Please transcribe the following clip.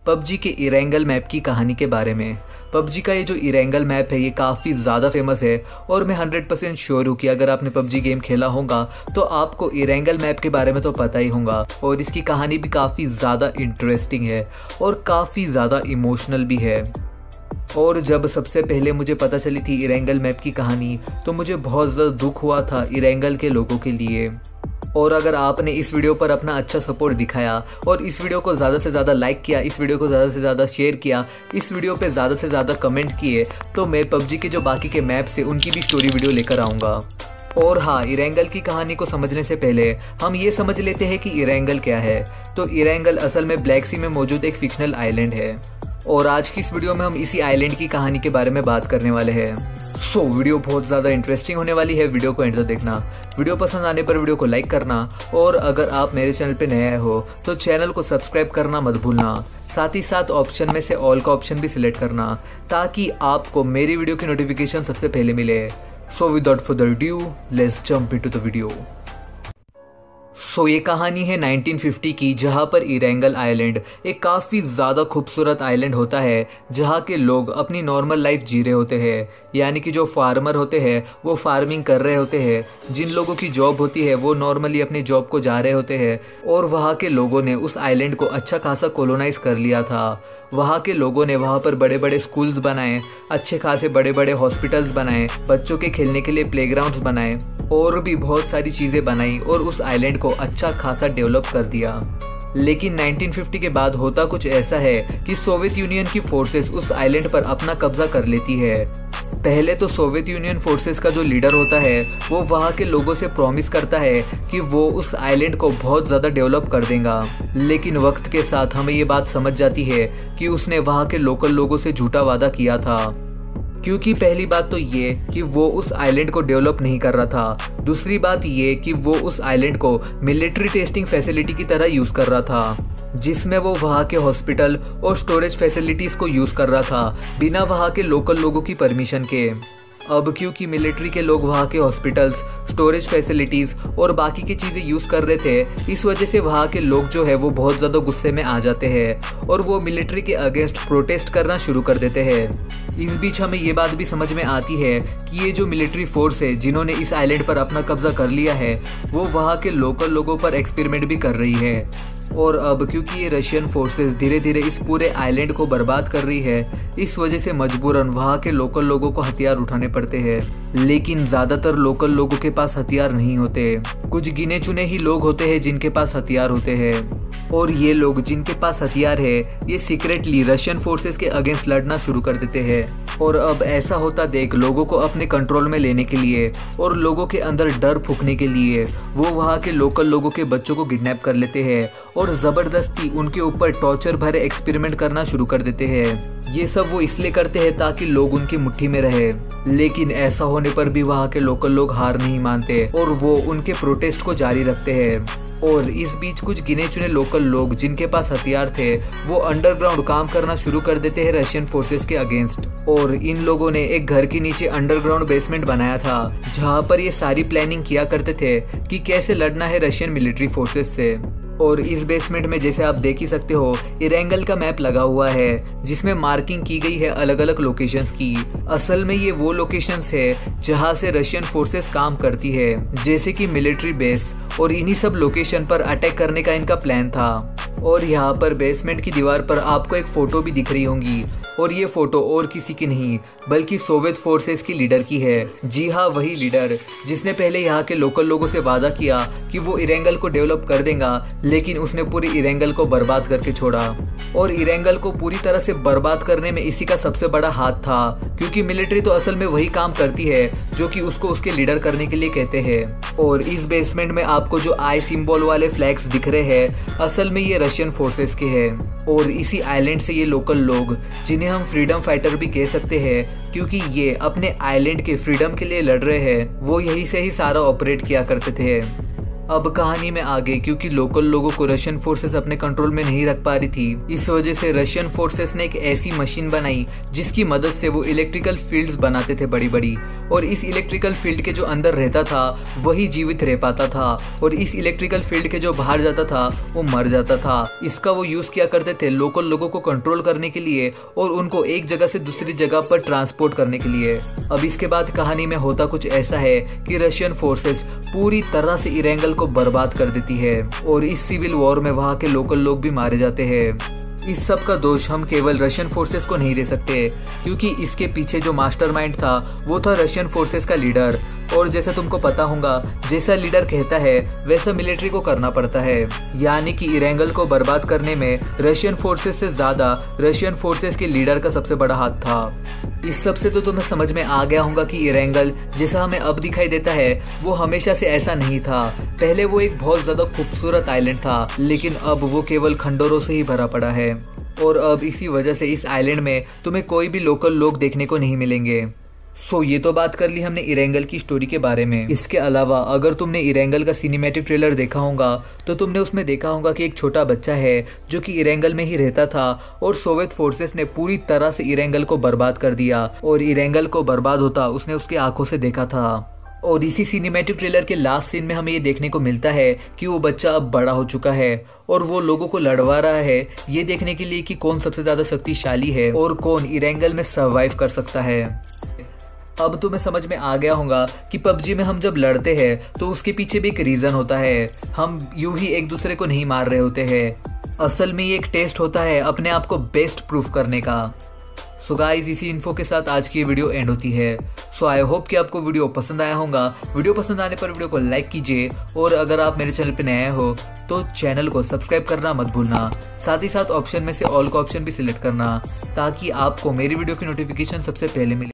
PUBG के Erangel map की कहानी के बारे में। पबजी का ये जो इरेंगल मैप है ये काफ़ी ज़्यादा फेमस है और मैं 100% श्योर हूँ कि अगर आपने पबजी गेम खेला होगा तो आपको इरेंगल मैप के बारे में तो पता ही होगा। और इसकी कहानी भी काफ़ी ज़्यादा इंटरेस्टिंग है और काफ़ी ज़्यादा इमोशनल भी है। और जब सबसे पहले मुझे पता चली थी इरेंगल मैप की कहानी तो मुझे बहुत ज़्यादा दुख हुआ था इरेंगल के लोगों के लिए। और अगर आपने इस वीडियो पर अपना अच्छा सपोर्ट दिखाया और इस वीडियो को ज़्यादा से ज़्यादा लाइक किया, इस वीडियो को ज़्यादा से ज़्यादा शेयर किया, इस वीडियो पे ज़्यादा से ज़्यादा कमेंट किए, तो मैं पबजी के जो बाकी के मैप्स हैं उनकी भी स्टोरी वीडियो लेकर आऊँगा। और हाँ, इरेंगल की कहानी को समझने से पहले हम ये समझ लेते हैं कि इरेंगल क्या है। तो इरेंगल असल में ब्लैक सी में मौजूद एक फिक्शनल आइलैंड है और आज की इस वीडियो में हम इसी आइलैंड की कहानी के बारे में बात करने वाले हैं। वीडियो बहुत ज़्यादा इंटरेस्टिंग होने वाली है, वीडियो को एंड तक देखना। वीडियो पसंद आने पर वीडियो को लाइक करना और अगर आप मेरे चैनल पे नए हो तो चैनल को सब्सक्राइब करना मत भूलना। साथ ही साथ ऑप्शन में से ऑल का ऑप्शन भी सिलेक्ट करना ताकि आपको मेरी वीडियो की नोटिफिकेशन सबसे पहले मिले। Without further due let's jump into the video. ये कहानी है 1950 की, जहाँ पर इरेंगल आइलैंड एक काफ़ी ज़्यादा खूबसूरत आइलैंड होता है जहाँ के लोग अपनी नॉर्मल लाइफ जी रहे होते हैं। यानी कि जो फार्मर होते हैं वो फार्मिंग कर रहे होते हैं, जिन लोगों की जॉब होती है वो नॉर्मली अपनी जॉब को जा रहे होते हैं। और वहाँ के लोगों ने उस आइलैंड को अच्छा खासा कॉलोनाइज कर लिया था। वहाँ के लोगों ने वहाँ पर बड़े बड़े स्कूल्स बनाए, अच्छे खासे बड़े बड़े हॉस्पिटल्स बनाए, बच्चों के खेलने के लिए प्लेग्राउंड्स बनाए और भी बहुत सारी चीज़ें बनाई और उस आइलैंड को अच्छा खासा डेवलप कर दिया। लेकिन 1950 के बाद होता कुछ ऐसा है कि सोवियत यूनियन की फोर्सेस उस आइलैंड पर अपना कब्जा कर लेती है। पहले तो सोवियत यूनियन फोर्सेस का जो लीडर होता है वो वहाँ के लोगों से प्रॉमिस करता है कि वो उस आइलैंड को बहुत ज़्यादा डेवलप कर देगा। लेकिन वक्त के साथ हमें ये बात समझ जाती है कि उसने वहाँ के लोकल लोगों से झूठा वादा किया था। क्योंकि पहली बात तो ये कि वो उस आइलैंड को डेवलप नहीं कर रहा था, दूसरी बात ये कि वो उस आइलैंड को मिलिट्री टेस्टिंग फैसिलिटी की तरह यूज़ कर रहा था, जिसमें वो वहाँ के हॉस्पिटल और स्टोरेज फैसिलिटीज़ को यूज़ कर रहा था बिना वहाँ के लोकल लोगों की परमिशन के। अब क्योंकि मिलिट्री के लोग वहाँ के हॉस्पिटल्स, स्टोरेज फैसिलिटीज़ और बाकी की चीज़ें यूज़ कर रहे थे, इस वजह से वहाँ के लोग जो है वो बहुत ज़्यादा गुस्से में आ जाते हैं और वो मिलिट्री के अगेंस्ट प्रोटेस्ट करना शुरू कर देते हैं। इस बीच हमें ये बात भी समझ में आती है कि ये जो मिलिट्री फोर्स है जिन्होंने इस आइलैंड पर अपना कब्जा कर लिया है वो वहाँ के लोकल लोगों पर एक्सपेरिमेंट भी कर रही है। और अब क्योंकि ये रशियन फोर्सेस धीरे धीरे इस पूरे आइलैंड को बर्बाद कर रही है, इस वजह से मजबूरन वहाँ के लोकल लोगों को हथियार उठाने पड़ते हैं। लेकिन ज़्यादातर लोकल लोगों के पास हथियार नहीं होते, कुछ गिने चुने ही लोग होते हैं जिनके पास हथियार होते हैं। और ये लोग जिनके पास हथियार है ये सीक्रेटली रशियन फोर्सेस के अगेंस्ट लड़ना शुरू कर देते हैं। और अब ऐसा होता देख लोगों को अपने कंट्रोल में लेने के लिए और लोगों के अंदर डर फूंकने के लिए वो वहाँ के लोकल लोगों के बच्चों को किडनैप कर लेते हैं और ज़बरदस्ती उनके ऊपर टॉर्चर भरे एक्सपेरिमेंट करना शुरू कर देते हैं। ये सब वो इसलिए करते हैं ताकि लोग उनकी मुट्ठी में रहे। लेकिन ऐसा होने पर भी वहाँ के लोकल लोग हार नहीं मानते और वो उनके प्रोटेस्ट को जारी रखते हैं। और इस बीच कुछ गिने चुने लोकल लोग जिनके पास हथियार थे वो अंडरग्राउंड काम करना शुरू कर देते हैं रशियन फोर्सेस के अगेंस्ट। और इन लोगों ने एक घर के नीचे अंडरग्राउंड बेसमेंट बनाया था जहाँ पर ये सारी प्लानिंग किया करते थे कि कैसे लड़ना है रशियन मिलिट्री फोर्सेस से। और इस बेसमेंट में जैसे आप देख ही सकते हो इरेंगल का मैप लगा हुआ है जिसमें मार्किंग की गई है अलग अलग लोकेशंस की। असल में ये वो लोकेशंस है जहां से रशियन फोर्सेस काम करती है, जैसे कि मिलिट्री बेस, और इन्हीं सब लोकेशन पर अटैक करने का इनका प्लान था। और यहाँ पर बेसमेंट की दीवार पर आपको एक फ़ोटो भी दिख रही होंगी और ये फ़ोटो और किसी की नहीं बल्कि सोवियत फोर्सेस की लीडर की है। जी हाँ, वही लीडर जिसने पहले यहाँ के लोकल लोगों से वादा किया कि वो इरेंगल को डेवलप कर देगा, लेकिन उसने पूरी इरेंगल को बर्बाद करके छोड़ा। और इरेंगल को पूरी तरह से बर्बाद करने में इसी का सबसे बड़ा हाथ था, क्योंकि मिलिट्री तो असल में वही काम करती है जो कि उसको उसके लीडर करने के लिए कहते हैं। और इस बेसमेंट में आपको जो आई सिंबल वाले फ्लैग्स दिख रहे हैं असल में ये रशियन फोर्सेस के हैं। और इसी आइलैंड से ये लोकल लोग, जिन्हें हम फ्रीडम फाइटर भी कह सकते हैं क्योंकि ये अपने आइलैंड के फ्रीडम के लिए लड़ रहे हैं, वो यहीं से ही सारा ऑपरेट किया करते थे। अब कहानी में आगे, क्योंकि लोकल लोगों को रशियन फोर्सेस अपने कंट्रोल में नहीं रख पा रही थी, इस वजह से रशियन फोर्सेस ने एक ऐसी मशीन बनाई जिसकी मदद से वो इलेक्ट्रिकल फील्ड्स बनाते थे बड़ी बड़ी, और इस इलेक्ट्रिकल फील्ड के जो अंदर रहता था वही जीवित रह पाता था, और इस इलेक्ट्रिकल फील्ड के जो बाहर जाता था वो मर जाता था। इसका वो यूज किया करते थे लोकल लोगों को कंट्रोल करने के लिए और उनको एक जगह से दूसरी जगह पर ट्रांसपोर्ट करने के लिए। अब इसके बाद कहानी में होता कुछ ऐसा है कि रशियन फोर्सेस पूरी तरह से इरेंगल को बर्बाद कर देती है और इस सिविल वॉर में वहां के लोकल लोग भी मारे जाते हैं। इस सब का दोष हम केवल रशियन फोर्सेस को नहीं दे सकते, क्योंकि इसके पीछे जो मास्टरमाइंड था वो था रशियन फोर्सेस का लीडर। और जैसा तुमको पता होगा, जैसा लीडर कहता है वैसा मिलिट्री को करना पड़ता है, यानी कि इरेंगल को बर्बाद करने में रशियन फोर्सेस से ज्यादा रशियन फोर्सेस के लीडर का सबसे बड़ा हाथ था। इस सब से तो तुम्हें समझ में आ गया होगा कि इरेंगल जैसा हमें अब दिखाई देता है वो हमेशा से ऐसा नहीं था। पहले वो एक बहुत ज्यादा खूबसूरत आइलैंड था, लेकिन अब वो केवल खंडरों से ही भरा पड़ा है, और अब इसी वजह से इस आइलैंड में तुम्हें कोई भी लोकल लोग देखने को नहीं मिलेंगे। ये तो बात कर ली हमने इरेंगल की स्टोरी के बारे में। इसके अलावा अगर तुमने इरेंगल का सिनेमैटिक ट्रेलर देखा होगा तो तुमने उसमें देखा होगा कि एक छोटा बच्चा है जो कि इरेंगल में ही रहता था, और सोवियत फोर्सेस ने पूरी तरह से इरेंगल को बर्बाद कर दिया, और इरेंगल को बर्बाद होता उसने उसकी आंखों से देखा था। और इसी सिनेमैटिक ट्रेलर के लास्ट सीन में हमें ये देखने को मिलता है कि वो बच्चा अब बड़ा हो चुका है और वो लोगों को लड़वा रहा है ये देखने के लिए कि कौन सबसे ज्यादा शक्तिशाली है और कौन इरेंगल में सर्वाइव कर सकता है। अब तुम्हें समझ में आ गया होगा कि पबजी में हम जब लड़ते हैं तो उसके पीछे भी एक रीजन होता है। हम यूं ही एक दूसरे को नहीं मार रहे होते हैं, असल में ये एक टेस्ट होता है अपने आप को बेस्ट प्रूफ करने का। सो गाइस, इसी इन्फो के साथ आज की ये वीडियो एंड होती है। सो आई होप कि आपको वीडियो पसंद आया होगा। वीडियो पसंद आने पर वीडियो को लाइक कीजिए, और अगर आप मेरे चैनल पे नए हो तो चैनल को सब्सक्राइब करना मत भूलना। साथ ही साथ ऑप्शन में से ऑल का ऑप्शन भी सिलेक्ट करना, ताकि आपको मेरी वीडियो की नोटिफिकेशन सबसे पहले मिले।